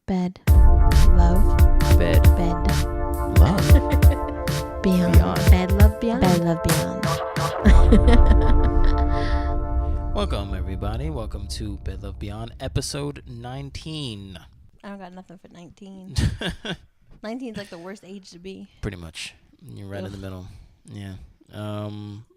Bed. Love. Bed. Bed. Love. Beyond. Beyond. Bed. Love. Beyond. Bed. Love. Beyond. Welcome, everybody. Welcome to Bed Love Beyond, episode 19. I don't got nothing for 19. 19 is like the worst age to be. Pretty much. You're right in the middle. Yeah.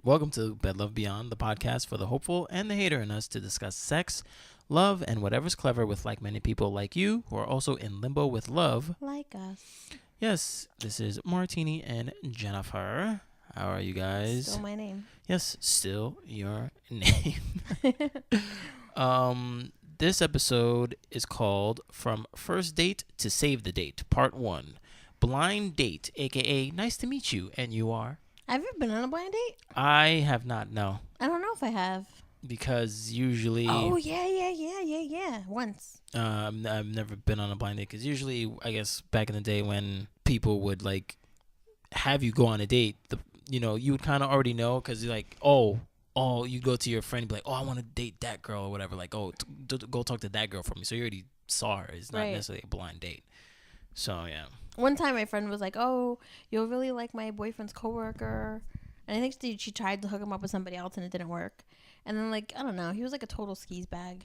Welcome to Bed Love Beyond, the podcast for the hopeful and the hater in us to discuss sex, love, and whatever's clever with like-minded people like you who are also in limbo with love. Like us. Yes, this is Martini and Jennifer. How are you guys? Still my name. Yes, still your name. This episode is called From First Date to Save the Date, Part 1. Blind Date, a.k.a. Nice to meet you, and you are? Have you ever been on a blind date? I have not, no. I don't know if I have. Because usually... Oh, yeah. Once. I've never been on a blind date, because usually, I guess, back in the day when people would, like, have you go on a date, you would kind of already know, because you're like, oh, you go to your friend and be like, oh, I want to date that girl or whatever. Like, oh, go talk to that girl for me. So you already saw her. It's not necessarily a blind date. So, yeah. One time my friend was like, oh, you'll really like my boyfriend's coworker. And I think she tried to hook him up with somebody else and it didn't work. And then, like, I don't know. He was like a total skis bag.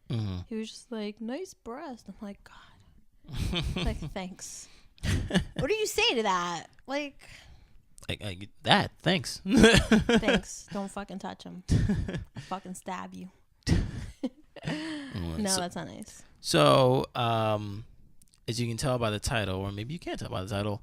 Mm-hmm. He was just like, nice breast. I'm like, God. Like, thanks. What do you say to that? Like that. Thanks. Thanks. Don't fucking touch him. I'll fucking stab you. No, that's not nice. So, as you can tell by the title, or maybe you can't tell by the title,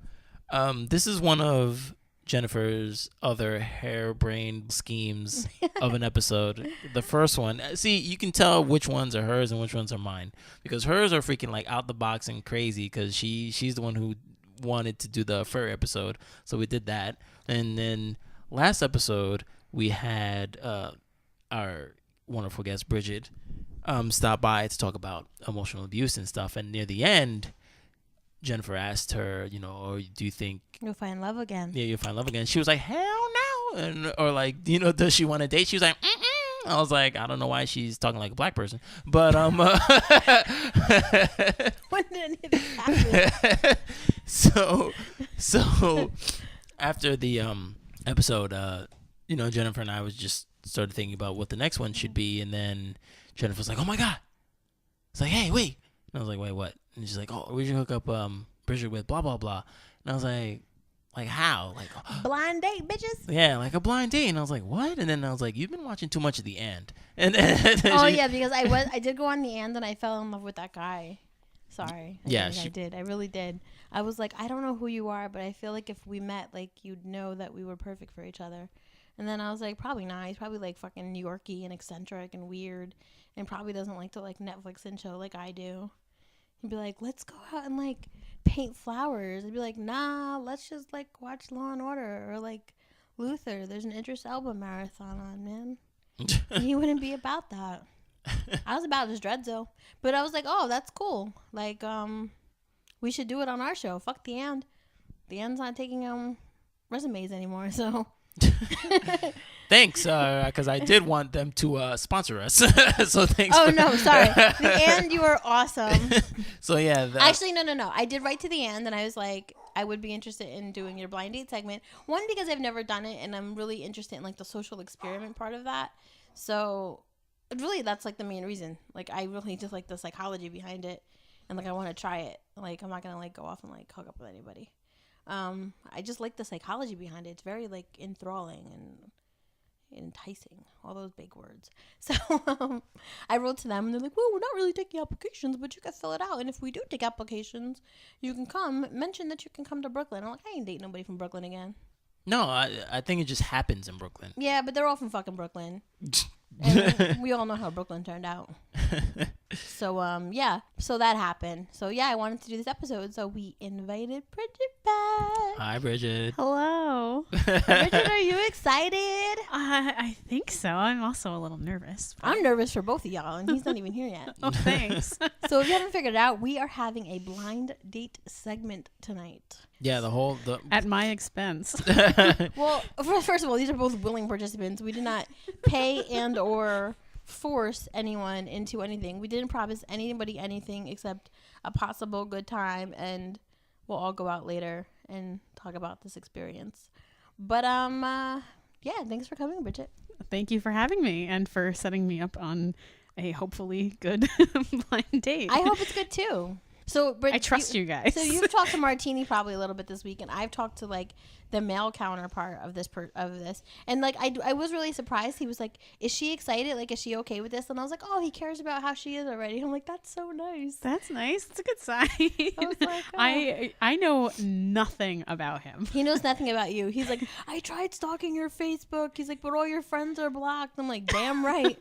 this is one of Jennifer's other harebrained schemes of an episode. The first one, see, you can tell which ones are hers and which ones are mine, because hers are freaking like out the box and crazy, because she's the one who wanted to do the fur episode, so we did that. And then last episode we had our wonderful guest Brigid stop by to talk about emotional abuse and stuff, and near the end Jennifer asked her, or do you think you'll find love again? Yeah, you'll find love again. She was like, hell no. And or like, does she want to date? She was like, I was like, I don't know why she's talking like a black person, but when did it happen? So after the episode, Jennifer and I was just started thinking about what the next one should be, and then Jennifer was like, oh my God. It's like, hey, wait. And I was like, wait, what? And she's like, oh, we should hook up Brigid with blah blah blah. And I was like how? Like blind date, bitches? Yeah, like a blind date. And I was like, what? And then I was like, you've been watching too much of The And. And yeah, because I did go on The And I fell in love with that guy. Sorry. I did. I really did. I was like, I don't know who you are, but I feel like if we met, like, you'd know that we were perfect for each other. And then I was like, probably not. He's probably like fucking New Yorky and eccentric and weird, and probably doesn't like to like Netflix and chill like I do. He'd be like, let's go out and like paint flowers. I'd be like, nah, let's just like watch Law and Order or like Luther. There's an Idris Elba marathon on, man. And he wouldn't be about that. I was about his dreadzo, but I was like, oh, that's cool. Like, we should do it on our show. Fuck The And. The And's not taking resumes anymore, so. Thanks, because I did want them to sponsor us. So thanks. Oh no, sorry. The And, you are awesome. So yeah. Actually, no. I did write to The And I was like, I would be interested in doing your blind date segment. One, because I've never done it, and I'm really interested in like the social experiment part of that. So, really, that's like the main reason. Like, I really just like the psychology behind it, and like I want to try it. Like, I'm not gonna like go off and like hook up with anybody. I just like the psychology behind it. It's very like enthralling and enticing, all those big words. So I wrote to them and they're like, well, we're not really taking applications, but you can fill it out, and if we do take applications, you can mention that you can come to Brooklyn. I'm like, I ain't dating nobody from Brooklyn again. No, I think it just happens in Brooklyn. Yeah, but they're all from fucking Brooklyn. And we all know how Brooklyn turned out. So, so that happened. So, yeah, I wanted to do this episode, so we invited Brigid back. Hi, Brigid. Hello. Brigid, are you excited? I think so. I'm also a little nervous. I'm nervous for both of y'all, and he's not even here yet. Oh, thanks. So, if you haven't figured it out, we are having a blind date segment tonight. Yeah, at my expense. Well, first of all, these are both willing participants. We did not pay and or force anyone into anything. We didn't promise anybody anything except a possible good time, and we'll all go out later and talk about this experience. But yeah, thanks for coming, Brigid. Thank you for having me and for setting me up on a hopefully good blind date. I hope it's good too. So I trust you guys. So you've talked to Martini probably a little bit this week, and I've talked to like the male counterpart of this and like I was really surprised. He was like, "Is she excited? Like, is she okay with this?" And I was like, "Oh, he cares about how she is already." I'm like, "That's so nice." That's nice. It's a good sign. I was like, oh. I know nothing about him. He knows nothing about you. He's like, "I tried stalking your Facebook." He's like, "But all your friends are blocked." I'm like, "Damn right."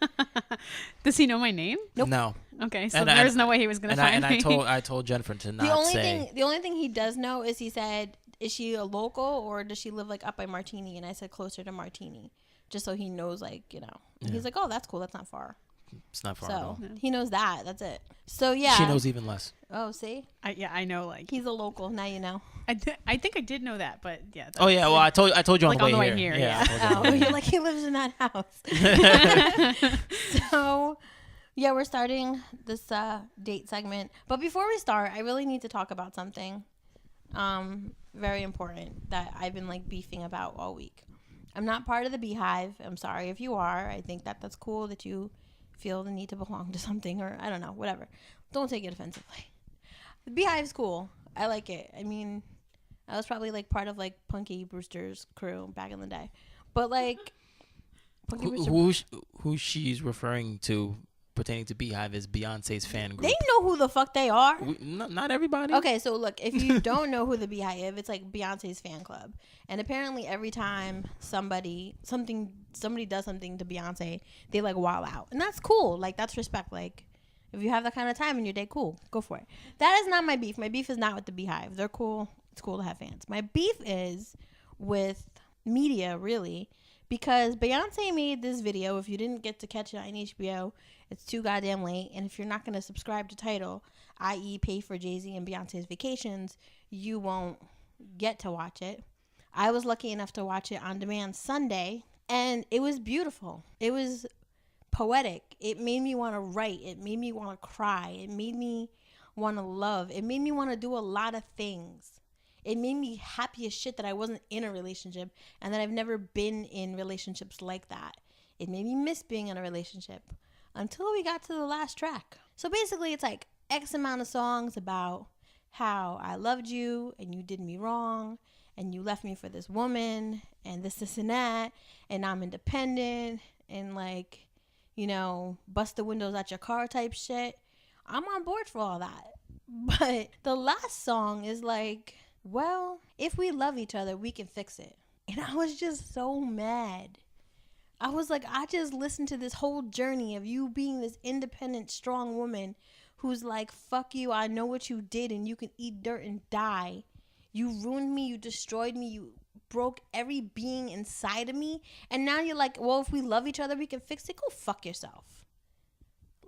Does he know my name? Nope. No. Okay, so there's no way he was gonna find me. I told Jennifer to not say. The only thing he does know is he said, "Is she a local or does she live like up by Martini?" And I said closer to Martini, just so he knows, like, you know. And he's like, "Oh, that's cool. That's not far." It's not far at all. He knows that. That's it. So yeah. She knows even less. Oh, see? I know, like, he's a local. Now you know. I think I did know that, but yeah. Oh yeah, well I told you on like the way here. Yeah. You're like, he lives in that house. So yeah, we're starting this date segment. But before we start, I really need to talk about something very important that I've been like beefing about all week. I'm not part of the Beehive. I'm sorry if you are. I think that's cool that you feel the need to belong to something, or I don't know, whatever. Don't take it offensively. The Beehive's cool. I like it. I mean, I was probably like part of like Punky Brewster's crew back in the day. But like who she's referring to pertaining to Beehive is Beyonce's fan group. They know who the fuck they are. Not everybody. Okay, so look, if you don't know who the Beehive is, it's like Beyonce's fan club. And apparently every time somebody does something to Beyonce, they like wow out. And that's cool. Like, that's respect. Like, if you have that kind of time in your day, cool. Go for it. That is not my beef. My beef is not with the Beehive. They're cool. It's cool to have fans. My beef is with media, really, because Beyonce made this video. If you didn't get to catch it on HBO, it's too goddamn late. And if you're not going to subscribe to Tidal, i.e. pay for Jay-Z and Beyonce's vacations, you won't get to watch it. I was lucky enough to watch it on demand Sunday, and it was beautiful. It was poetic. It made me want to write. It made me want to cry. It made me want to love. It made me want to do a lot of things. It made me happy as shit that I wasn't in a relationship and that I've never been in relationships like that. It made me miss being in a relationship until we got to the last track. So basically it's like X amount of songs about how I loved you and you did me wrong and you left me for this woman and this and that, and I'm independent and like, you know, bust the windows out your car type shit. I'm on board for all that. But the last song is like, well, if we love each other, we can fix it. And I was just so mad. I was like, I just listened to this whole journey of you being this independent, strong woman who's like, fuck you, I know what you did and you can eat dirt and die. You ruined me, you destroyed me, you broke every being inside of me. And now you're like, well, if we love each other, we can fix it. Go fuck yourself.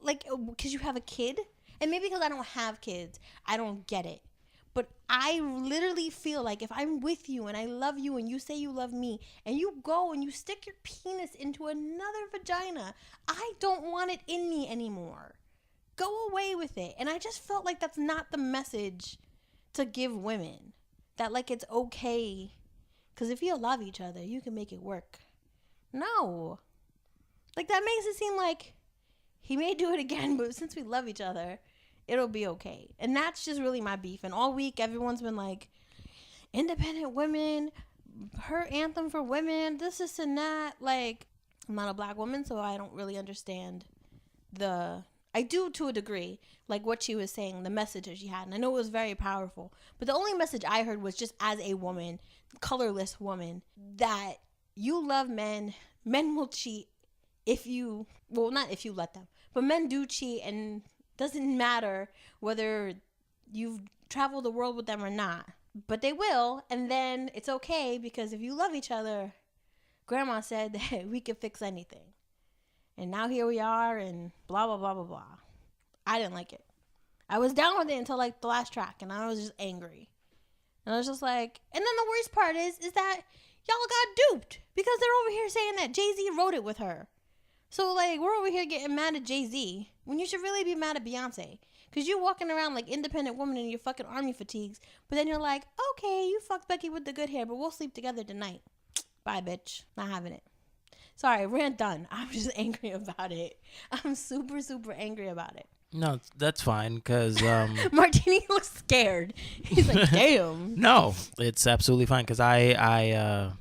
Like, because you have a kid? And maybe because I don't have kids, I don't get it. But I literally feel like if I'm with you and I love you and you say you love me and you go and you stick your penis into another vagina, I don't want it in me anymore. Go away with it. And I just felt like that's not the message to give women. That like it's okay. Because if you love each other, you can make it work. No. Like that makes it seem like he may do it again, but since we love each other, it'll be okay. And that's just really my beef. And all week, everyone's been like, independent women, her anthem for women, this and that. Like, I'm not a black woman, so I don't really understand I do to a degree, like what she was saying, the message that she had. And I know it was very powerful. But the only message I heard was just as a woman, colorless woman, that you love men. Men will cheat if you, well, not if you let them, but men do cheat, and doesn't matter whether you've traveled the world with them or not, but they will. And then it's okay because if you love each other, grandma said that we could fix anything. And now here we are and blah, blah, blah, blah, blah. I didn't like it. I was down with it until like the last track, and I was just angry. And I was just like, and then the worst part is that y'all got duped because they're over here saying that Jay-Z wrote it with her. So, like, we're over here getting mad at Jay-Z when you should really be mad at Beyonce. Because you're walking around like independent woman in your fucking army fatigues. But then you're like, okay, you fucked Becky with the good hair, but we'll sleep together tonight. Bye, bitch. Not having it. Sorry, rant done. I'm just angry about it. I'm super, super angry about it. No, that's fine because Martini was scared. He's like, damn. No, it's absolutely fine because I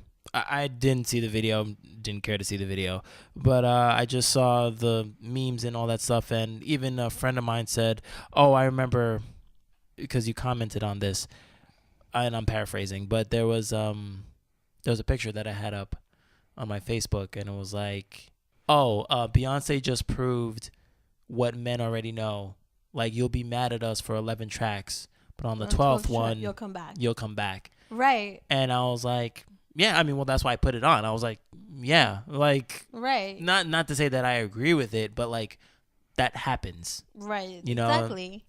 didn't see the video, didn't care to see the video, but I just saw the memes and all that stuff, and even a friend of mine said, "Oh, I remember," because you commented on this, and I'm paraphrasing, but there was a picture that I had up on my Facebook, and it was like, "Oh, Beyonce just proved what men already know. Like, you'll be mad at us for 11 tracks, but on the 12th one, you'll come back. You'll come back." Right. And I was like, yeah, I mean, well, that's why I put it on. I was like, yeah, like, right. Not to say that I agree with it, but like, that happens. Right. You know, exactly.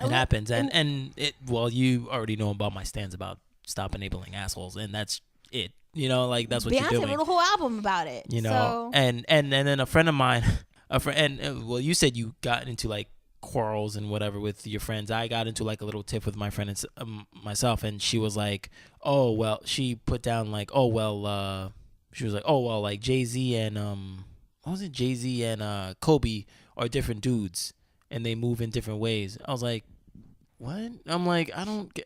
It happens, and it. Well, you already know about my stance about stop enabling assholes, and that's it. You know, like that's what Beyonce you're doing. Beyonce wrote a whole album about it. You know, so. and then a friend of mine, well, you said you got into like quarrels and whatever with your friends. I got into like a little tiff with my friend and myself, and she was like, oh well, she put down like, oh well, she was like, oh well, like Jay-Z and what was it, Jay-Z and Kobe are different dudes and they move in different ways. I was like, what? I'm like, I don't.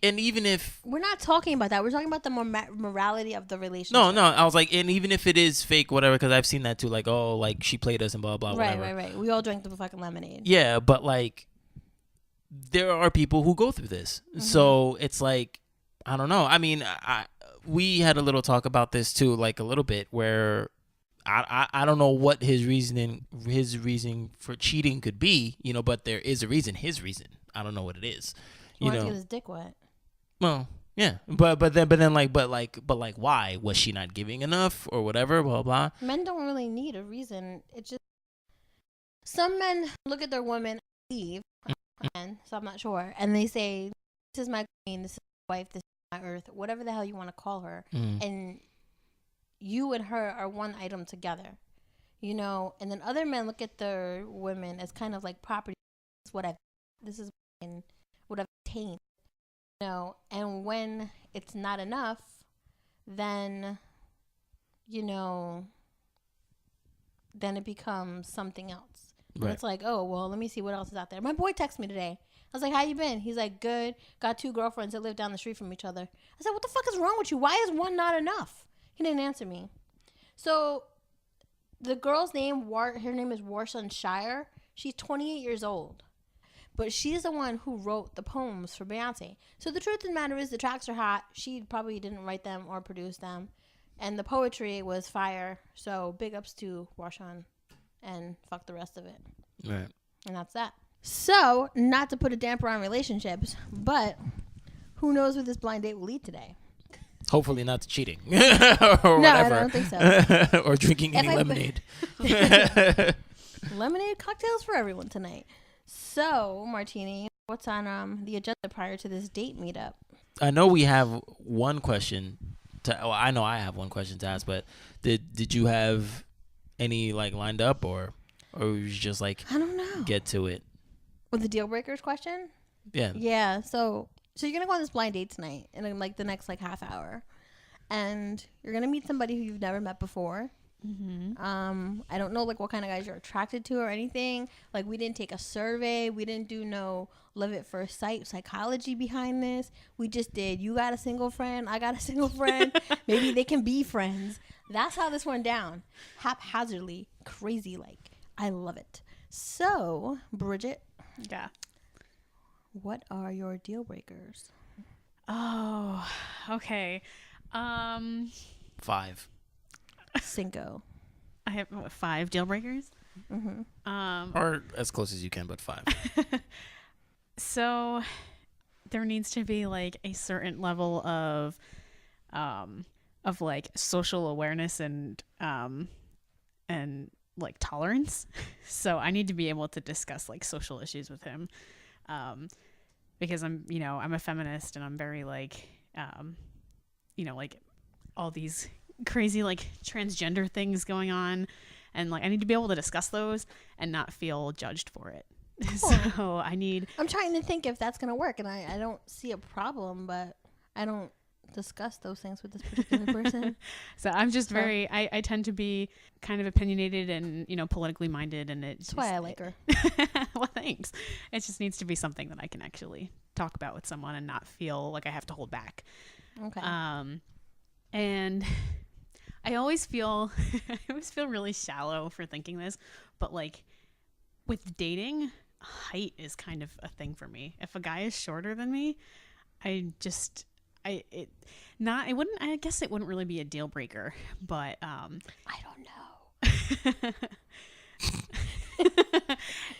And even if we're not talking about that, we're talking about the morality of the relationship. No. I was like, and even if it is fake, whatever, because I've seen that too. Like, oh, like she played us and blah blah. Right, whatever. right. We all drank the fucking lemonade. Yeah, but like, there are people who go through this, so it's like, I don't know. I mean, we had a little talk about this too, like a little bit, where I don't know what his reasoning for cheating could be, you know, but there is a reason. His reason. I don't know what it is. You know, to get his dick wet. Well, yeah, but then why was she not giving enough or whatever? Blah blah. Men don't really need a reason. It's just some men look at their woman, leave, and so I'm not sure, and they say, "This is my queen. This is my wife. This is my earth. Whatever the hell you want to call her," and you and her are one item together, you know. And then other men look at their women as kind of like property. This is what I've attained, you know. And when it's not enough, then, you know, then it becomes something else. Right. It's like, oh, well, let me see what else is out there. My boy texted me today. I was like, how you been? He's like, good. Got 2 girlfriends that live down the street from each other. I said, what the fuck is wrong with you? Why is one not enough? He didn't answer me. So the girl's name, her name is Warson Shire. She's 28 years old. But she's the one who wrote the poems for Beyonce. So the truth of the matter is the tracks are hot. She probably didn't write them or produce them. And the poetry was fire. So big ups to Warshawn and fuck the rest of it. Right. And that's that. So, not to put a damper on relationships, but who knows where this blind date will lead today. Hopefully not to cheating. Or whatever. No, I don't think so. Or drinking any lemonade. Lemonade cocktails for everyone tonight. So, Martini, what's on the agenda prior to this date meetup? I know we have one question I know I have one question to ask, but did you have any like lined up or you just like I don't know. Get to it? With the deal breakers question? Yeah. Yeah. So you're gonna go on this blind date tonight in like the next like half hour, and you're gonna meet somebody who you've never met before. Mm-hmm. I don't know like what kind of guys you're attracted to or anything. Like we didn't take a survey. We didn't do no love at first sight psychology behind this. We just did. You got a single friend. I got a single friend. Maybe they can be friends. That's how this went down. Haphazardly, crazy like. I love it. So, Brigid. Yeah. What are your deal breakers? Oh, okay. 5. Cinco. I have 5 deal breakers. Mm-hmm. Or as close as you can, but 5. So there needs to be like a certain level of like social awareness and like tolerance. So I need to be able to discuss like social issues with him, because I'm a feminist and I'm very like, like all these crazy like transgender things going on, and like I need to be able to discuss those and not feel judged for it. So I'm trying to think if that's gonna work, and I don't see a problem, but I don't discuss those things with this particular person. So I'm just very I tend to be kind of opinionated and politically minded, and that's why I like her. Well, thanks. It just needs to be something that I can actually talk about with someone and not feel like I have to hold back. Okay. And I always feel really shallow for thinking this, but like with dating, height is kind of a thing for me. If a guy is shorter than me, I guess it wouldn't really be a deal breaker, but I don't know.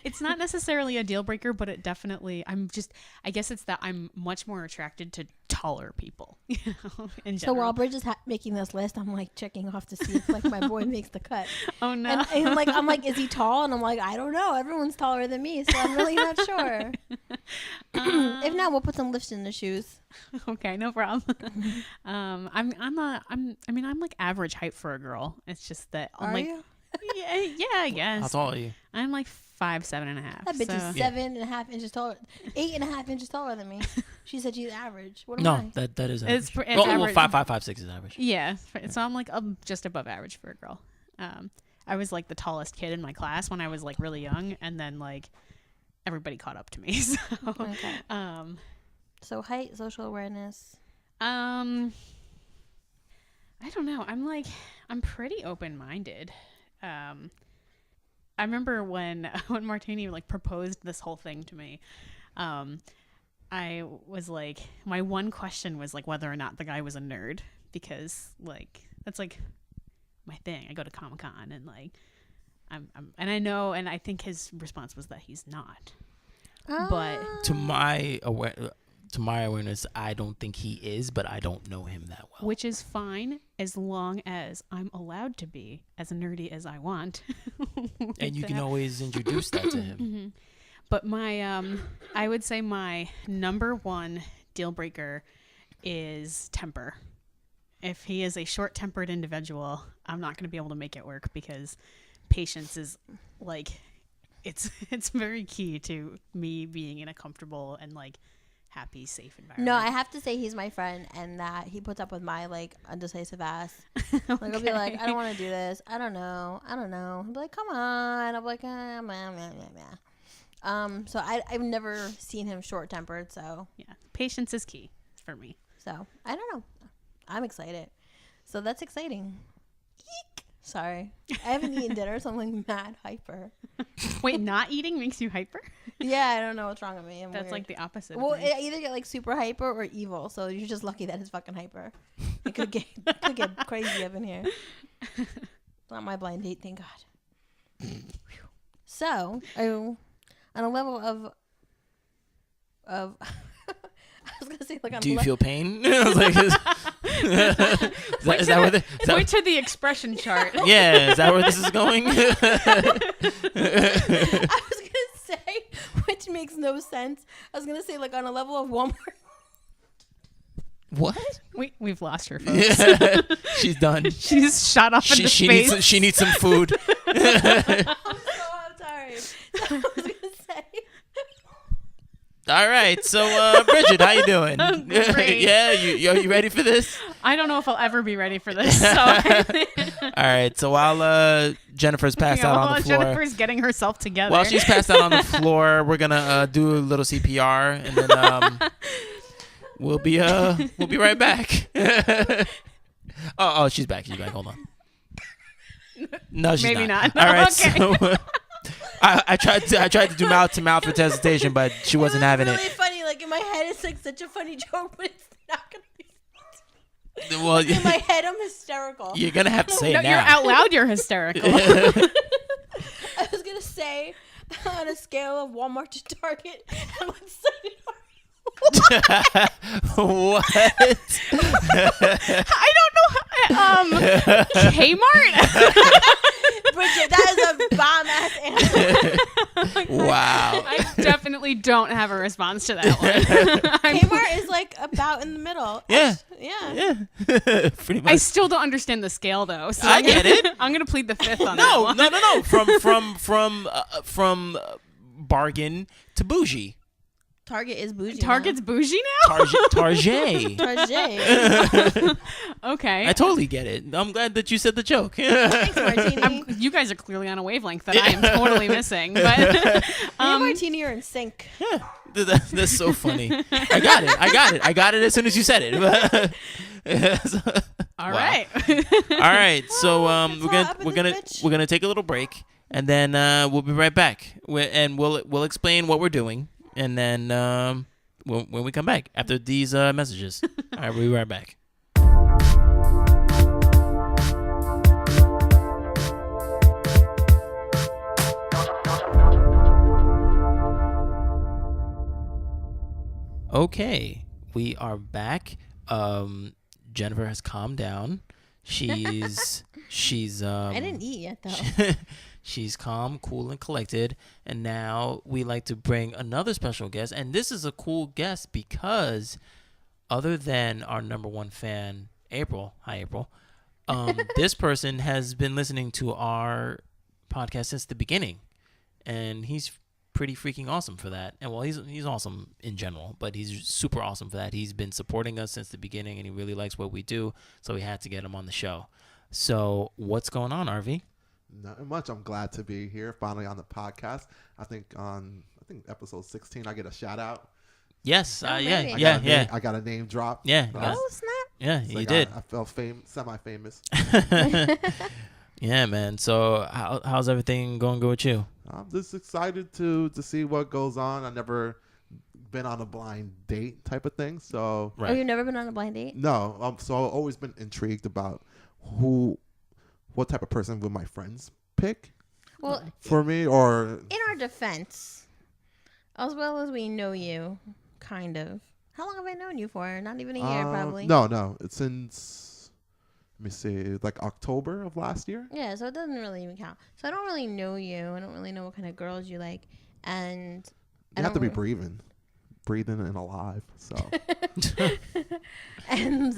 It's not necessarily a deal breaker, but it definitely, I guess it's that I'm much more attracted to taller people, in general. So while Bridget's making this list, I'm like checking off to see if like my boy makes the cut. Oh no. And I'm like, is he tall? And I'm like, I don't know. Everyone's taller than me, so I'm really not sure. If not, we'll put some lifts in the shoes. Okay, no problem. I'm like average height for a girl. It's just that I'm Are you? Yeah, I guess. How tall are you? I'm like 5'7.5". That bitch is 7.5 inches taller, 8.5 inches taller than me. She said she's average. What am I? That is average. It's average. 5'6" is average. Yeah, so I'm like just above average for a girl. I was like the tallest kid in my class when I was like really young, and then like everybody caught up to me. So, okay. So height, social awareness. I don't know. I'm pretty open-minded. I remember when Martini like proposed this whole thing to me, I was like, my one question was like whether or not the guy was a nerd, because like that's like my thing. I go to Comic-Con and like and I know, and I think his response was that he's not. But to my awareness, I don't think he is, but I don't know him that well. Which is fine, as long as I'm allowed to be as nerdy as I want. And you can always introduce that to him. Mm-hmm. But my, I would say my number one deal breaker is temper. If he is a short-tempered individual, I'm not going to be able to make it work, because patience is like, it's very key to me being in a comfortable and like happy, safe environment. No, I have to say he's my friend, and that he puts up with my like undecisive ass. Okay. Like I'll be like, I don't want to do this. I don't know. He'll be like, come on. I'll be like, So I've never seen him short tempered. So yeah, patience is key for me. So I don't know. I'm excited. So that's exciting. Eek. Sorry, I haven't eaten dinner, so I'm like mad hyper. Wait, not eating makes you hyper? Yeah, I don't know what's wrong with me. That's weird. Like the opposite. Well, I either get like super hyper or evil. So you're just lucky that it's fucking hyper. It could get crazy up in here. Not my blind date, thank God. So, on a level of I was gonna say like on. Do you feel pain? I was like, is that where wait to the expression chart. Yeah, is that where this is going? I was gonna say, which makes no sense. I was gonna say like on a level of Walmart. What? We've lost her, folks. Yeah, she's done. She's shot off into space. She needs some food. I'm sorry. So I was gonna say. All right, so Brigid, how you doing? Great. Yeah, you ready for this? I don't know if I'll ever be ready for this. So all right, so while Jennifer's passed out on the floor, Jennifer's getting herself together. While she's passed out on the floor, we're gonna do a little CPR, and then we'll be right back. Oh, she's back. Hold on. No, she's maybe not. All right, okay. so. I tried to do mouth to mouth resuscitation, but she wasn't having really funny. Like in my head, it's like such a funny joke, but it's not gonna be. Well, in my head, I'm hysterical. You're gonna have to say it now. You're out loud. You're hysterical. I was gonna say, on a scale of Walmart to Target, how excited are you? What? I don't know. Kmart. Brigid, that is a bomb ass answer. Wow. I definitely don't have a response to that one. Kmart is like about in the middle. Yeah. Yeah. Pretty much. I still don't understand the scale though. So I get it. I'm gonna plead the fifth on that one. No. From bargain to bougie. Target is bougie. Target's bougie now? Target. Target. Okay. I totally get it. I'm glad that you said the joke. Thanks, Martini. You guys are clearly on a wavelength that I am totally missing. But Me and Martini are in sync. That's so funny. I got it as soon as you said it. All right. All right. So we're bitch. gonna take a little break, and then we'll be right back. We'll explain what we're doing, and then when we come back after these messages. All right, we'll be right back. Okay, we are back. Jennifer has calmed down. She's I didn't eat yet though. She's calm, cool, and collected. And now we like to bring another special guest. And this is a cool guest because other than our number one fan, April. Hi, April. This person has been listening to our podcast since the beginning. And he's pretty freaking awesome for that. And well, he's awesome in general, but he's super awesome for that. He's been supporting us since the beginning, and he really likes what we do, so we had to get him on the show. So what's going on, Arvie? Not much. I'm glad to be here finally on the podcast. I think episode 16 I get a shout out. Yes, Oh, yeah. I got a name drop. Yeah. Oh snap! Yeah, It's you like did. I felt semi-famous. Yeah, man. So how's everything going good with you? I'm just excited to see what goes on. I never been on a blind date type of thing, so Oh, you've never been on a blind date? no. So I've always been intrigued about what type of person would my friends pick Well, for me, or in our defense, as well as we know you, kind of. How long have I known you for? Not even a year, probably. No. It's since, let me see, like October of last year. Yeah, so it doesn't really even count. So I don't really know you. I don't really know what kind of girls you like, and You have to be breathing and alive. So and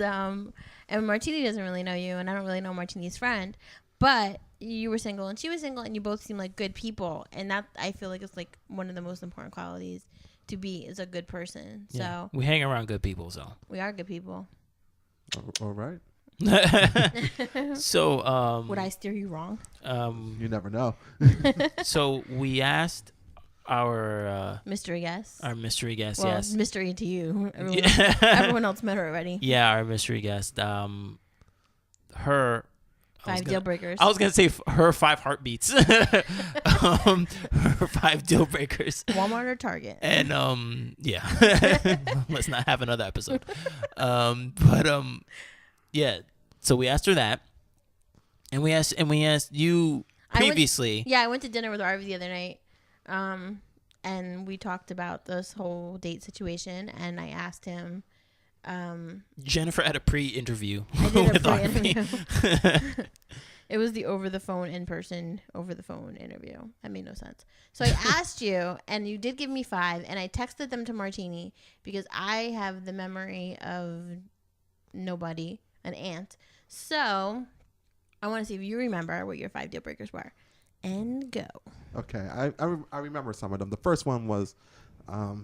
Martini doesn't really know you, and I don't really know Martini's friend, but you were single and she was single, and you both seem like good people, and that I feel like it's like one of the most important qualities to be is a good person. Yeah. So we hang around good people, so we are good people. all right. So Would I steer you wrong? You never know. So we asked our Mystery guest. our mystery guest, Well, yes. mystery to you. Yeah. Everyone else met her already. Yeah, our mystery guest. Her 5 deal breakers. I was gonna say her 5 heartbeats. Her 5 deal breakers. Walmart or Target. And yeah, let's not have another episode. Yeah. So we asked her that, and we asked you previously. I went to dinner with Arvie the other night, and we talked about this whole date situation, and I asked him. Jennifer had a pre-interview. I did a with pre-interview. It was the over the phone interview. That made no sense. So I asked you, and you did give me 5, and I texted them to Martini because I have the memory of nobody, an ant. So I want to see if you remember what your 5 deal breakers were. And go. Okay, I remember some of them. The first one was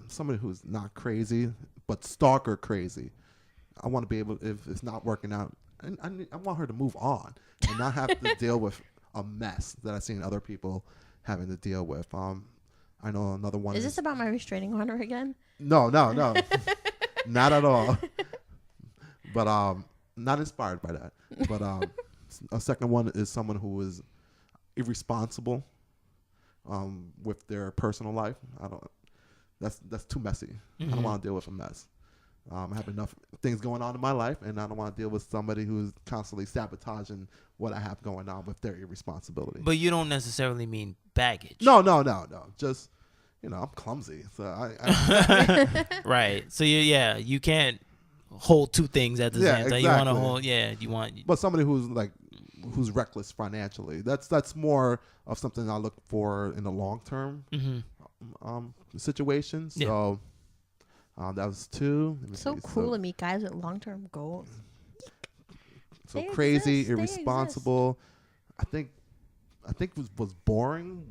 somebody who's not crazy, but stalker crazy. I want to be able, if it's not working out, and I want her to move on and not have to deal with a mess that I've seen other people having to deal with. I know another one. Is this about my restraining order again? No, not at all. But not inspired by that. But a second one is someone who is irresponsible with their personal life. That's too messy. Mm-hmm. I don't want to deal with a mess. I have enough things going on in my life, and I don't want to deal with somebody who's constantly sabotaging what I have going on with their irresponsibility. But you don't necessarily mean baggage. No. Just, I'm clumsy. So I Right. So you can't hold 2 things at the same time. You want to hold, But somebody who's reckless financially. That's more of something I look for in the long term situation. So that was 2. So cool to meet guys with long-term goals. So They crazy, exist. They irresponsible. I think was boring.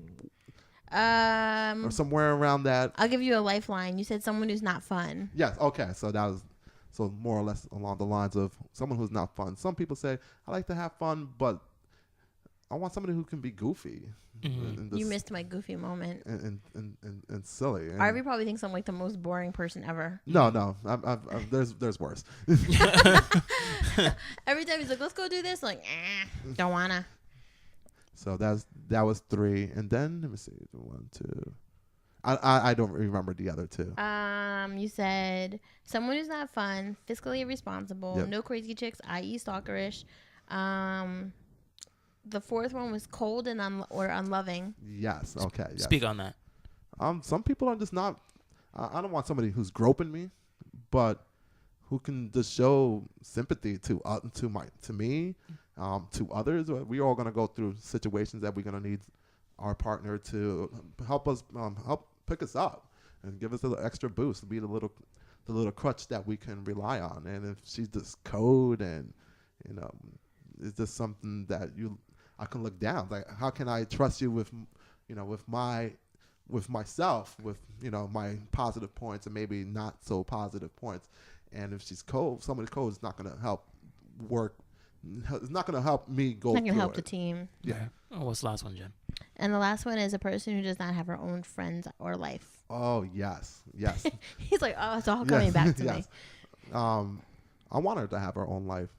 Or somewhere around that. I'll give you a lifeline. You said someone who's not fun. Yes. Okay. So that was more or less along the lines of someone who's not fun. Some people say I like to have fun, but I want somebody who can be goofy. Mm-hmm. You missed my goofy moment. And silly. And Arvie probably thinks I'm like the most boring person ever. No. There's worse. Every time he's like, let's go do this. I'm like, don't wanna. So that was 3. And then, let me see. 1, 2. I don't remember the other 2. You said someone who's not fun, fiscally irresponsible, Yep. no crazy chicks, i.e. stalkerish. The 4th one was cold and unloving. Yes. Okay. Yes. Speak on that. Some people are just not. I don't want somebody who's groping me, but who can just show sympathy to me, to others. We're all gonna go through situations that we're gonna need our partner to help us, help pick us up and give us a little extra boost, be the little crutch that we can rely on. And if she's just cold and it's just something that I can look down. Like, how can I trust you with myself, with my positive points and maybe not so positive points. And if she's cold, somebody cold is not going to help work. It's not going to help me go. Not going to help the team. Yeah. Oh, what's the last one, Jen? And the last one is a person who does not have her own friends or life. Oh yes. He's like, oh, it's all coming back to me. I want her to have her own life.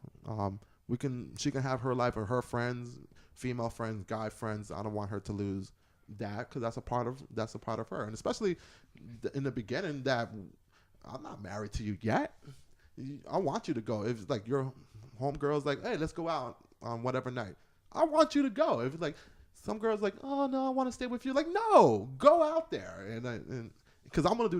She can have her life or her friends, female friends, guy friends. I don't want her to lose that, because that's a part of her. And especially in the beginning, that I'm not married to you yet. I want you to go. If like your homegirl's like, hey, let's go out on whatever night, I want you to go. If like some girls like, oh no, I want to stay with you, like, no, go out there. And because I want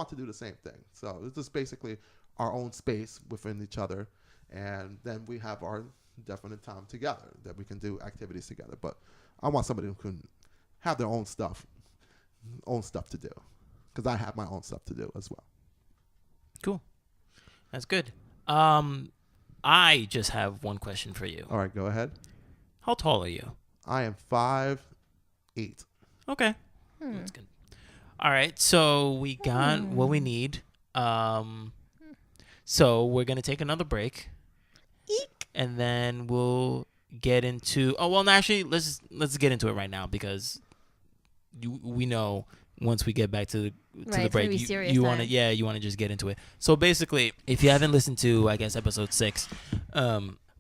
to do the same thing. So it's just basically our own space within each other, and then we have our definite time together that we can do activities together. But I want somebody who can have their own stuff to do, because I have my own stuff to do as well. Cool. That's good. I just have one question for you. All right, go ahead. How tall are you? I am 5'8". Okay. That's good. All right, so we got what we need. So we're going to take another break. Eek. And then we'll get into... Oh, well, actually, let's get into it right now, because we know once we get back to the break, you want to just get into it. So basically, if you haven't listened to, I guess, episode 6,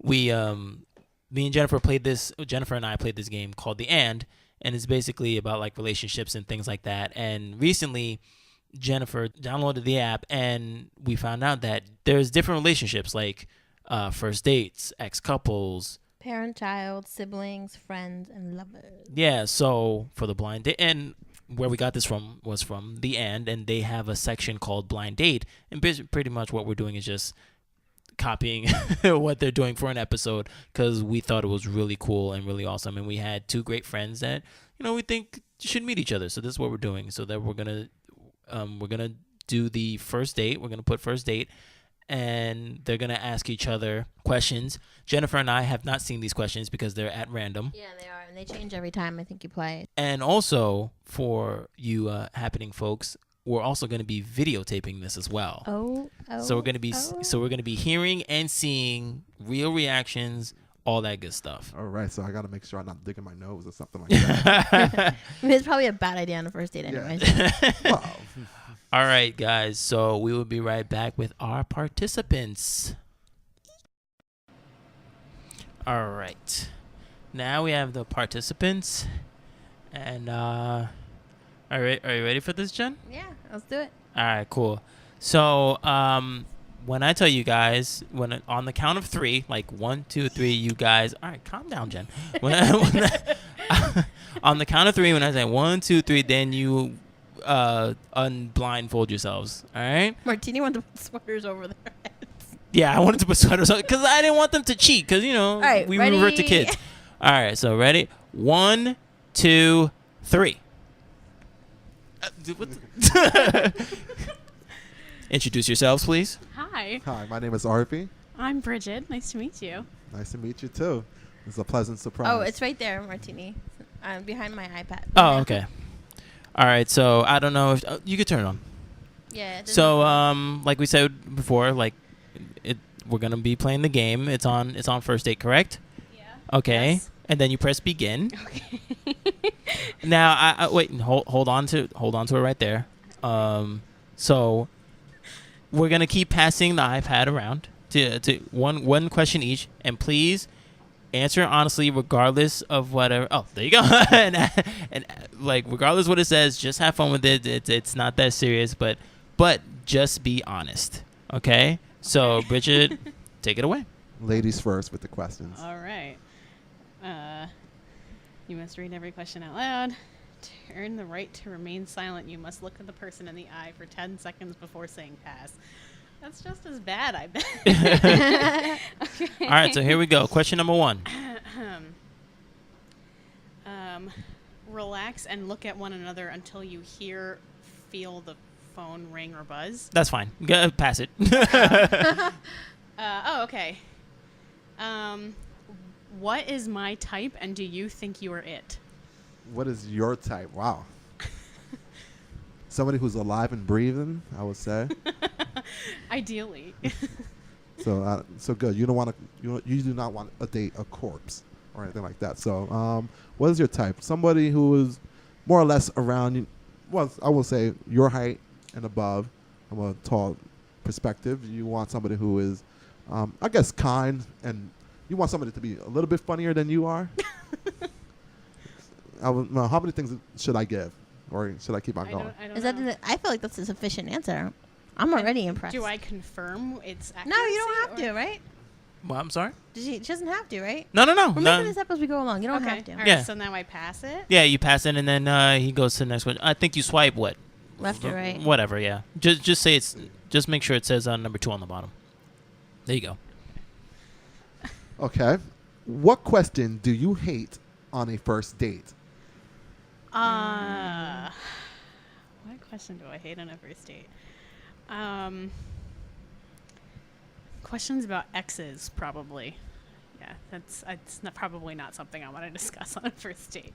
me and Jennifer and I played this game called The And it's basically about like relationships and things like that. And recently, Jennifer downloaded the app, and we found out that there's different relationships, like first dates, ex-couples, parent-child, siblings, friends, and lovers. Yeah, so for the blind date, and where we got this from was from The And they have a section called Blind Date, and pretty much what we're doing is just copying what they're doing for an episode, because we thought it was really cool and really awesome, and we had 2 great friends that we think should meet each other. So this is what we're doing. So that we're gonna do the first date. We're gonna put first date, and they're gonna ask each other questions. Jennifer and I have not seen these questions because they're at random. Yeah, they are, and they change every time I think you play. And also, for you happening folks, we're also going to be videotaping this as well. So we're going to be hearing and seeing real reactions, all that good stuff. All right, so I got to make sure I'm not digging my nose or something like that. I mean, it's probably a bad idea on the first date anyway. Yeah. Wow. All right, guys. So we will be right back with our participants. All right. Now we have the participants. And are you ready for this, Jen? Yeah, let's do it. All right, cool. So when I tell you guys, on the count of 3, like 1, 2, 3, you guys. All right, calm down, Jen. On the count of 3, when I say 1, 2, 3, then you unblindfold yourselves. All right. Martini wanted to put sweaters over their heads. Yeah, I wanted to put sweaters on because I didn't want them to cheat. Because right, we ready? revert to kids. All right, so ready? 1, 2, 3. Introduce yourselves, please. Hi. Hi, my name is Arvie. I'm Brigid. Nice to meet you. Nice to meet you too. It's a pleasant surprise. Oh, it's right there, Martini. Behind my iPad. Oh, okay. All right, so I don't know if you could turn it on. Yeah. So like we said before, like we're gonna be playing the game. It's on first date, correct? Yeah. Okay. Yes. And then you press begin. Okay. Now I wait and hold on to it right there. So we're gonna keep passing the iPad around to one question each, and please answer honestly, regardless of whatever. Oh, there you go. and like regardless what it says, just have fun with it. It's not that serious, but just be honest. Okay. So Brigid, take it away. Ladies first with the questions. All right. You must read every question out loud. Turn the right to remain silent. You must look at the person in the eye for 10 seconds before saying pass. That's just as bad, I bet. Okay. All right, so here we go. Question number 1. Relax and look at one another until you feel the phone ring or buzz. That's fine. Go, pass it. Okay. What is my type, and do you think you are it? What is your type? Wow. Somebody who's alive and breathing, I would say. Ideally. So good. You don't want to. You do not want to date a corpse or anything like that. So, what is your type? Somebody who is more or less around you. Well, I will say your height and above. From a tall perspective, you want somebody who is, I guess, kind, and you want somebody to be a little bit funnier than you are. How many things should I give, or should I keep on going? I don't know. I feel like that's a sufficient answer. I'm already impressed. Do I confirm it's accuracy? No, you don't have to, right? Well, I'm sorry. She doesn't have to, right? No. We're making this up as we go along. You don't have to. All right, Yeah. So now I pass it? Yeah, you pass it, and then he goes to the next one. I think you swipe what? Left or right? Whatever. Yeah. Just say it's. Just make sure it says number 2 on the bottom. There you go. Okay. What question do you hate on a first date? What question do I hate on a first date? Questions about exes, probably. Yeah, it's probably not something I want to discuss on a first date.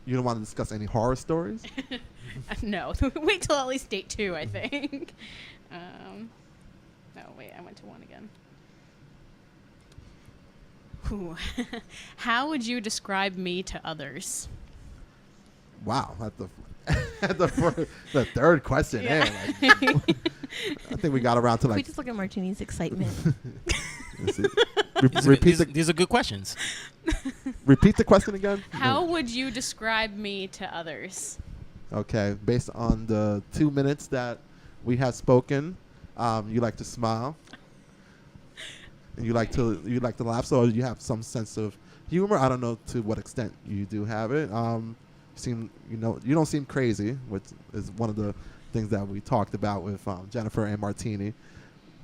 You don't want to discuss any horror stories? No, wait till at least date 2, I think. Oh wait, I went to 1 again. Ooh. How would you describe me to others? Wow, at the third question. Yeah. Hey, I think we got around to We like. just look at Martini's excitement. These are good questions. Repeat the question again. How would you describe me to others? Okay, based on the 2 minutes that we have spoken, you like to smile, and you like to laugh. So you have some sense of humor. I don't know to what extent you do have it. You don't seem crazy, which is one of the things that we talked about with Jennifer and Martini.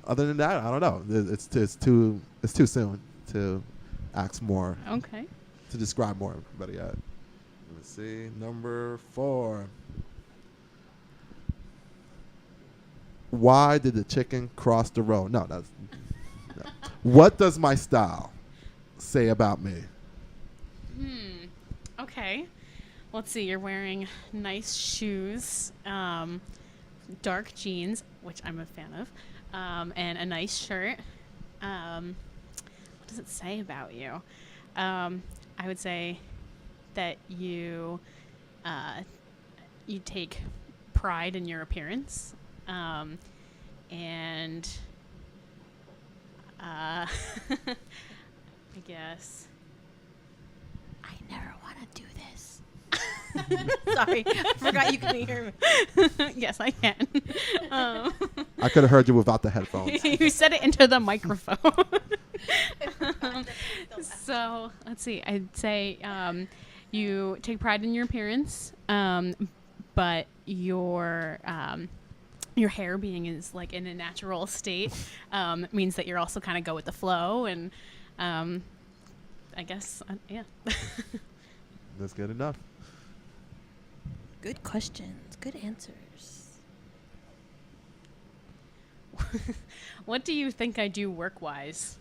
Other than that, I don't know. It's too soon to ask more. Okay. To describe more. But yeah, let's see. Number 4. Why did the chicken cross the road? No. What does my style say about me? Okay. Let's see. You're wearing nice shoes, dark jeans, which I'm a fan of, and a nice shirt. What does it say about you? I would say that you take pride in your appearance, and I guess I never want to do this. Sorry, I forgot you couldn't hear me. yes, I can. I could have heard you without the headphones. You said it into the microphone. So let's see. I'd say you take pride in your appearance, but your hair being is like in a natural state means that you're also kind of go with the flow, and I guess yeah. That's good enough. Good questions. Good answers. What do you think I do work-wise?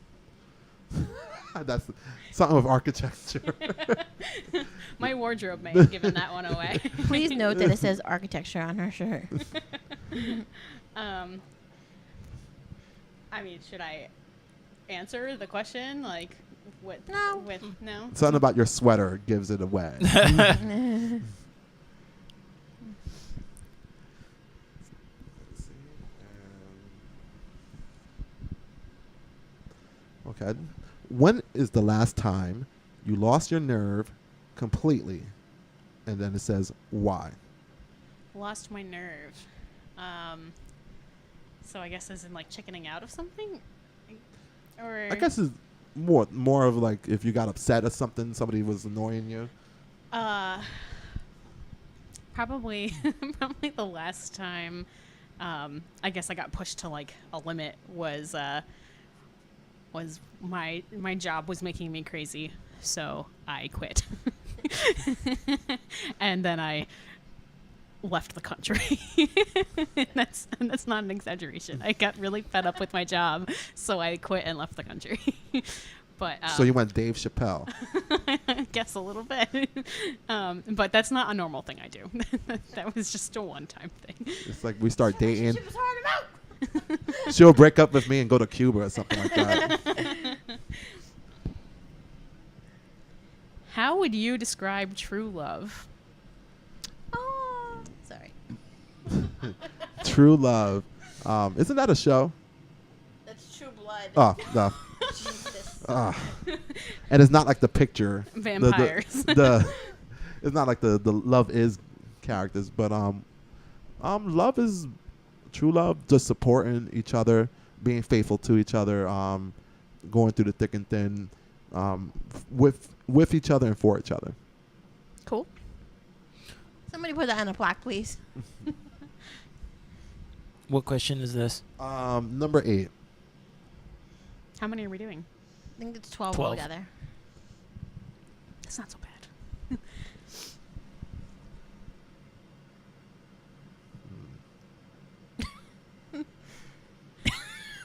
That's something with architecture. My wardrobe may have given that one away. Please note that it says architecture on her shirt. I mean, should I answer the question? Like, what? No. No? Something about your sweater gives it away. Okay. When is the last time you lost your nerve completely? And then it says why. Lost my nerve. So I guess as in like chickening out of something? Or I guess it's more of like if you got upset at something, somebody was annoying you. Probably the last time I guess I got pushed to like a limit was my job was making me crazy, so I quit. And then I left the country. and that's not an exaggeration. I got really fed up with my job, so I quit and left the country. But So you went Dave Chappelle. I guess a little bit. But that's not a normal thing I do. That was just a one-time thing. It's like we start dating. She was hard him out. She'll break up with me and go to Cuba or something like that. How would you describe true love? Oh, sorry. True love. Isn't that a show? That's True Blood. Oh, no. Jesus. And it's not like the picture. Vampires. It's not like the Love Is characters, but love is true love, just supporting each other, being faithful to each other, going through the thick and thin, with each other and for each other. Cool. Somebody put that on a plaque, please. What question is this? Number 8. How many are we doing? I think it's 12 12. altogether. That's not so bad.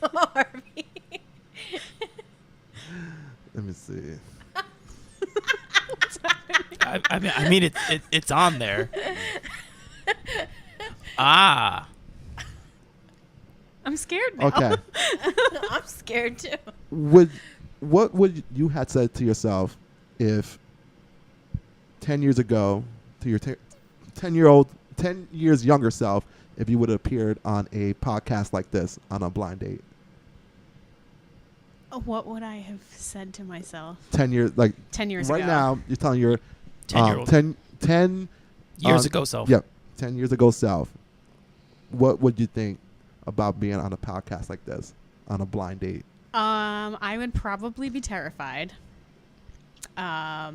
Arvie. Let me see. I mean it's on there. Ah. I'm scared now. Okay. I'm scared too. What would you had said to yourself if 10 years ago, to your 10 years younger self, if you would have appeared on a podcast like this on a blind date? What would I have said to myself? 10 years, 10 years right ago. now, you're telling your 10-year-old. 10 Years ago self. Yep, 10 years ago self. What would you think about being on a podcast like this on a blind date? I would probably be terrified. I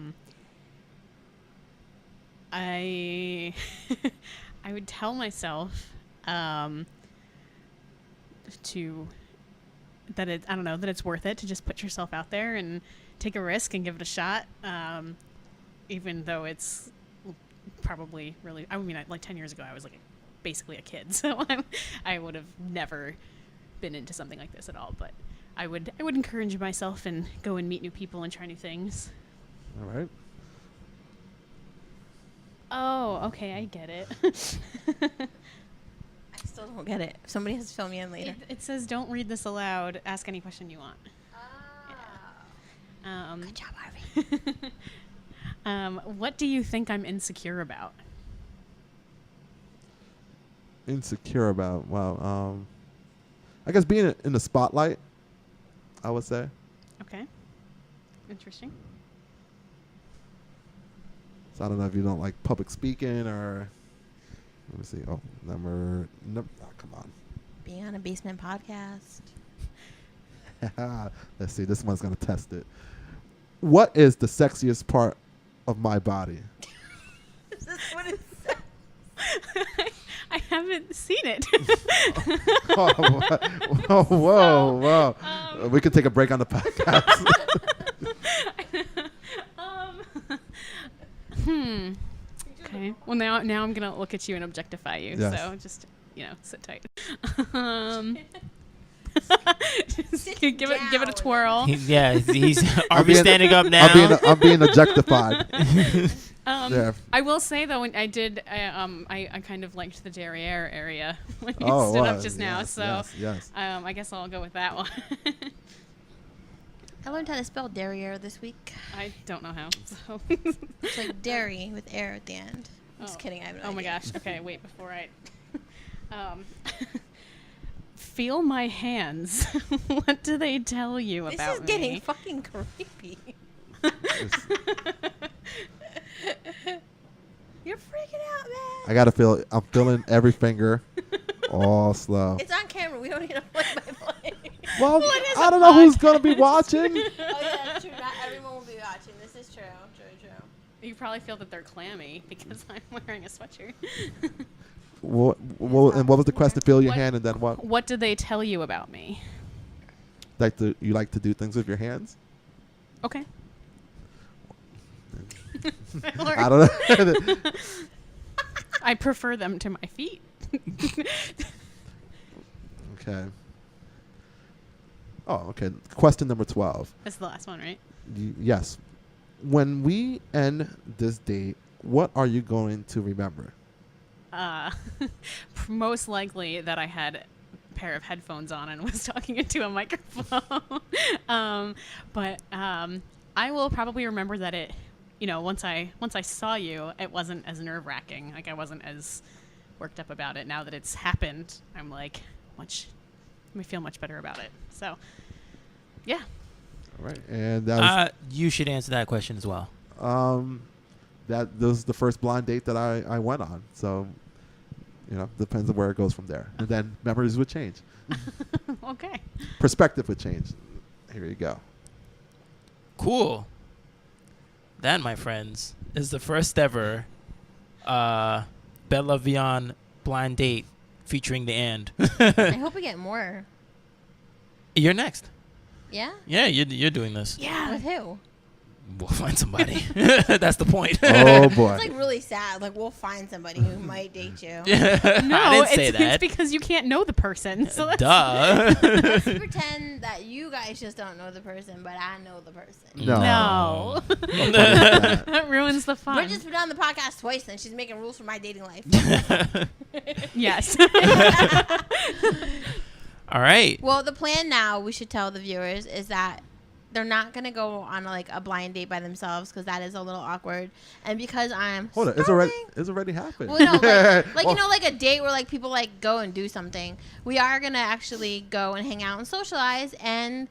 I would tell myself that it's worth it to just put yourself out there and take a risk and give it a shot, even though it's probably really, I mean, like 10 years ago I was like basically a kid, so I would have never been into something like this at all, but I would encourage myself and go and meet new people and try new things. All right. Oh, okay, I get it. I still don't get it. Somebody has to fill me in later. It says don't read this aloud. Ask any question you want. Yeah. Good job, Arvie. What do you think I'm insecure about? Insecure about? Well, I guess being in the spotlight, I would say. Okay. Interesting. So I don't know if you don't like public speaking or. Let me see. Oh, number. Oh, come on. Being on a basement podcast. Let's see. This one's gonna test it. What is the sexiest part of my body? Is this what it says? I haven't seen it. Whoa. We could take a break on the podcast. Okay. Well, now I'm gonna look at you and objectify you. Yes. So just sit tight. Just give it a twirl. He's Arvie standing up now. I'm being objectified. Yeah. I will say though, when I did, I kind of liked the derriere area when you stood up just now. So yes. I guess I'll go with that one. I learned how to spell derriere this week. I don't know how. So. It's like dairy with air at the end. Just kidding. I have no idea. My gosh. Okay, wait. Before I feel my hands. What do they tell you about me? This is getting fucking creepy. You're freaking out, man. I gotta feel. I'm feeling every finger, all slow. It's on camera. We don't need to play by play. Well, I don't know who's gonna be watching. Oh yeah, that's true. Not everyone will be watching. This is true. True. You probably feel that they're clammy because I'm wearing a sweatshirt. And what was the question? Feel your hand, and then what? What do they tell you about me? You like to do things with your hands? Okay. I don't know. I prefer them to my feet. Okay. Oh, okay. Question number 12. That's the last one, right? Yes. When we end this date, what are you going to remember? Most likely that I had a pair of headphones on and was talking into a microphone. But I will probably remember that it, once I saw you, it wasn't as nerve-wracking. Like I wasn't as worked up about it. Now that it's happened, I'm like I feel much better about it. So, yeah. All right, and that was, you should answer that question as well. that was the first blind date that I went on. So, depends on where it goes from there. And then memories would change. Okay. Perspective would change. Here you go. Cool. That, my friends, is the first ever Bella Vian blind date featuring the And. I hope we get more. You're next. Yeah? Yeah, you're doing this. Yeah. With who? We'll find somebody. That's the point. Oh, boy. It's like really sad. Like, we'll find somebody who might date you. No, I didn't say that. It's because you can't know the person. So Duh. Let's pretend that you guys just don't know the person, but I know the person. No. That ruins the fun. Bridget's been on the podcast twice, and she's making rules for my dating life. Yes. All right. Well, the plan now, we should tell the viewers, is that they're not going to go on a blind date by themselves because that is a little awkward. And because I'm Hold on, it's already happened. Well, no, like a date where people go and do something. We are going to actually go and hang out and socialize, and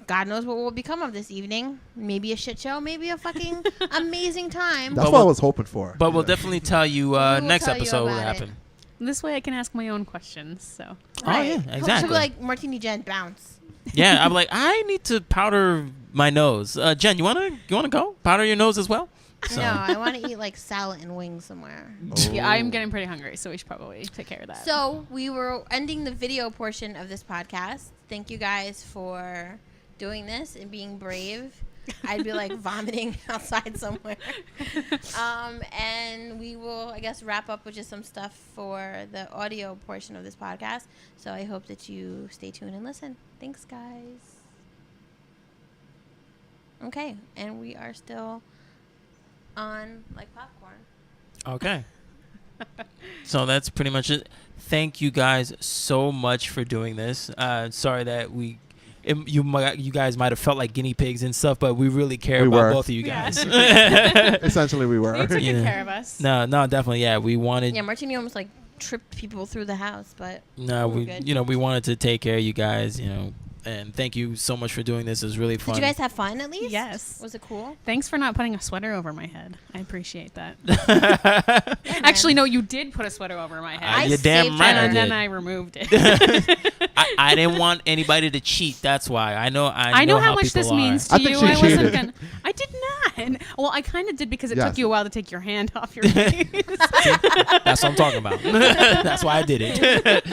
God knows what will become of this evening. Maybe a shit show, maybe a fucking amazing time. That's what I was hoping for. But we'll definitely tell you next episode what happened. This way I can ask my own questions. So. Right. Oh, yeah, exactly. She'll be like, Martini Jen, bounce. Yeah, I'm like, I need to powder my nose. Jen, you wanna go powder your nose as well? So. No, I want to eat salad and wings somewhere. Oh. Yeah, I'm getting pretty hungry, so we should probably take care of that. So we were ending the video portion of this podcast. Thank you guys for doing this and being brave. I'd be vomiting outside somewhere. And we will, I guess, wrap up with just some stuff for the audio portion of this podcast. So I hope that you stay tuned and listen. Thanks, guys. Okay. And we are still on like popcorn. Okay. So that's pretty much it. Thank you guys so much for doing this. Sorry that you guys might have felt like guinea pigs and stuff, but we really care about both of you guys. Essentially, we were. You took good care of us. No, definitely. Yeah, we wanted. Yeah, Martini almost tripped people through the house, but no, we wanted to take care of you guys, and thank you so much for doing this. It was really fun. Did you guys have fun at least? Yes. Was it cool? Thanks for not putting a sweater over my head. I appreciate that. Actually, no, you did put a sweater over my head. You're damn right. And then I removed it. I didn't want anybody to cheat. That's why. I know how much this means to you. I wasn't gonna. I did not. Well, I kind of did because it took you a while to take your hand off your face. That's what I'm talking about. That's why I did it.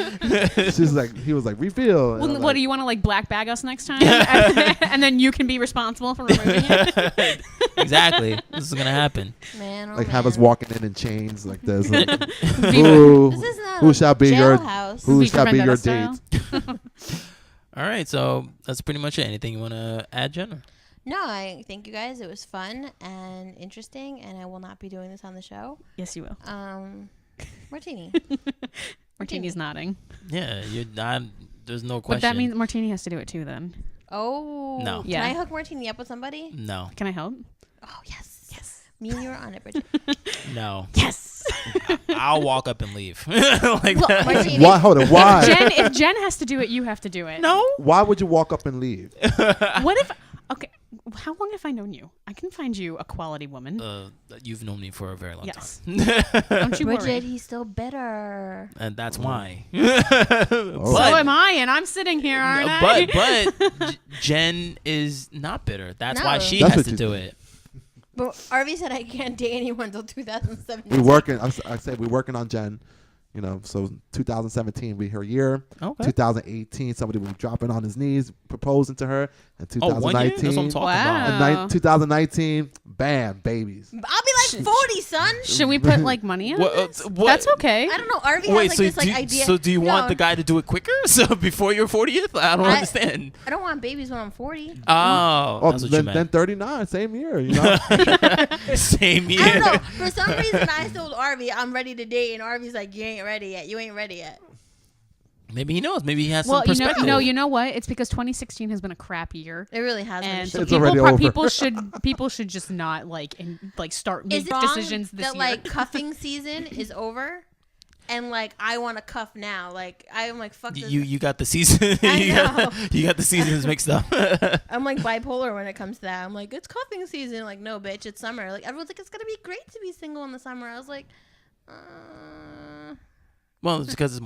He was like, reveal. Well, what do you want to black bag us next time? And then you can be responsible for removing it. Exactly. This is gonna happen. Man, have us walking in chains like this. This is not who shall be your house. who shall be your date? All right, so that's pretty much it. Anything you want to add, Jenna? No, I thank you guys. It was fun and interesting, and I will not be doing this on the show. Yes, you will. Martini. Martini's nodding. Yeah, you're not. There's no question. But that means Martini has to do it too, then. Oh. No. Can I hook Martini up with somebody? No. Can I help? Oh, yes. Yes. Me and you are on it, Brigid. No. Yes. I'll walk up and leave. Like that. Martini. Why? Hold on. Why? If Jen has to do it, you have to do it. No. Why would you walk up and leave? What if? Okay. How long have I known you? I can find you a quality woman. You've known me for a very long Yes. time. Don't you Brigid, worry. he's still bitter. And that's why. So am I, and I'm sitting here, aren't I? But Jen is not bitter. That's No. why she That's has what to you do think. it. But Arvie said I can't date anyone until 2017. We working. I said we're working on Jen. You know, so 2017 be her year. Okay. 2018, somebody will be dropping on his knees, proposing to her. And Oh, 1 year? 2019, That's what I'm talking Wow. about. 2019, bam, babies. I'll be like 40, son. Should we put like money in this? What? That's okay. I don't know. Arvie Wait, has like this idea. so do you want No, the guy to do it quicker? So before your 40th? I don't understand. I don't want babies when I'm 40. Oh, that's what you then meant. 39, same year. You know, Same year. I don't know. For some reason, I told Arvie I'm ready to date, and Arvie's like, "You ain't ready yet. You ain't ready yet." Maybe he knows. Maybe he has Well, some perspective. you know what? It's because 2016 has been a crap year. It really has. And so It's already over. people should just not start Is making it decisions wrong this that year. like cuffing season is over, and like I want to cuff now? Like I'm like fuck this. You got the season. I you got the seasons mixed up. I'm like bipolar when it comes to that. I'm like, it's cuffing season. Like, no, bitch, it's summer. Like everyone's like, it's gonna be great to be single in the summer. I was like, Well, it's because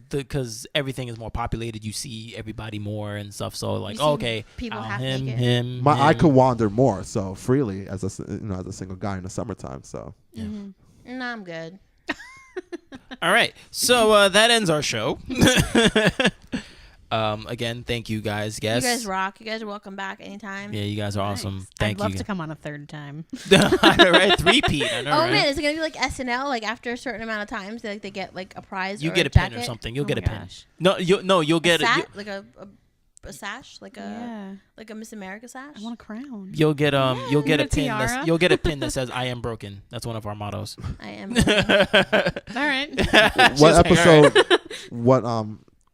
because everything is more populated. You see everybody more and stuff. So like, You see okay, people half him, naked. him. I him. could wander more so freely as a single guy in the summertime. So no, I'm good. All right, so that ends our show. Again, thank you guys. You guys rock. You guys are welcome back anytime. Yeah, you guys are awesome. Thank I'd love you. to come on a third time. Right, three-peat. I know, Oh right? man, is it gonna be like SNL? Like after a certain amount of times, they get like a prize. You or get a jacket? pin or something. You'll Oh get a my pin. gosh. No, you'll get a it. like a sash, like a Miss America sash. I want a crown. You'll get you'll get a a pin. tiara. You'll get a pin that says "I am broken." That's one of our mottos. I am. All right. what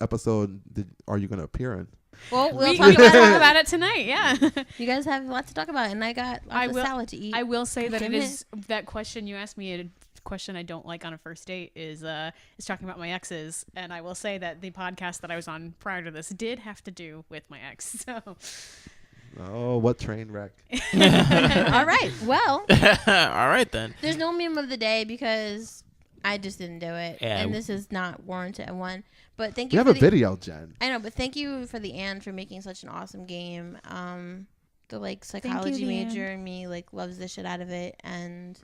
episode are you gonna appear in? Well, we'll We talk can about talk it. about it tonight. Yeah. You guys have lots to talk about, and I got lots of salad to eat. I will say that it Damn is that question you asked me. A question I don't like on a first date is talking about my exes, and I will say that the podcast that I was on prior to this did have to do with my ex. So. Oh, what train wreck! All right. Well, All right then. there's no meme of the day because I just didn't do it, Yeah. and this is not warranted. One, but thank You you. have for a video, Jen. I know, but thank you for the and for making such an awesome game. The like psychology major in me like loves the shit out of it, and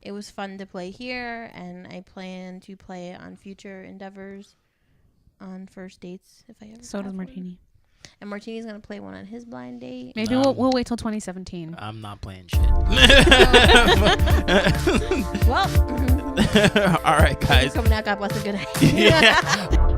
it was fun to play here, and I plan to play it on future endeavors, on first dates if I ever. So have does one. Martini. And Martini's gonna play one on his blind date. Maybe we'll wait till 2017. I'm not playing shit. Well, All right, guys. coming out. God bless. A good night. Yeah.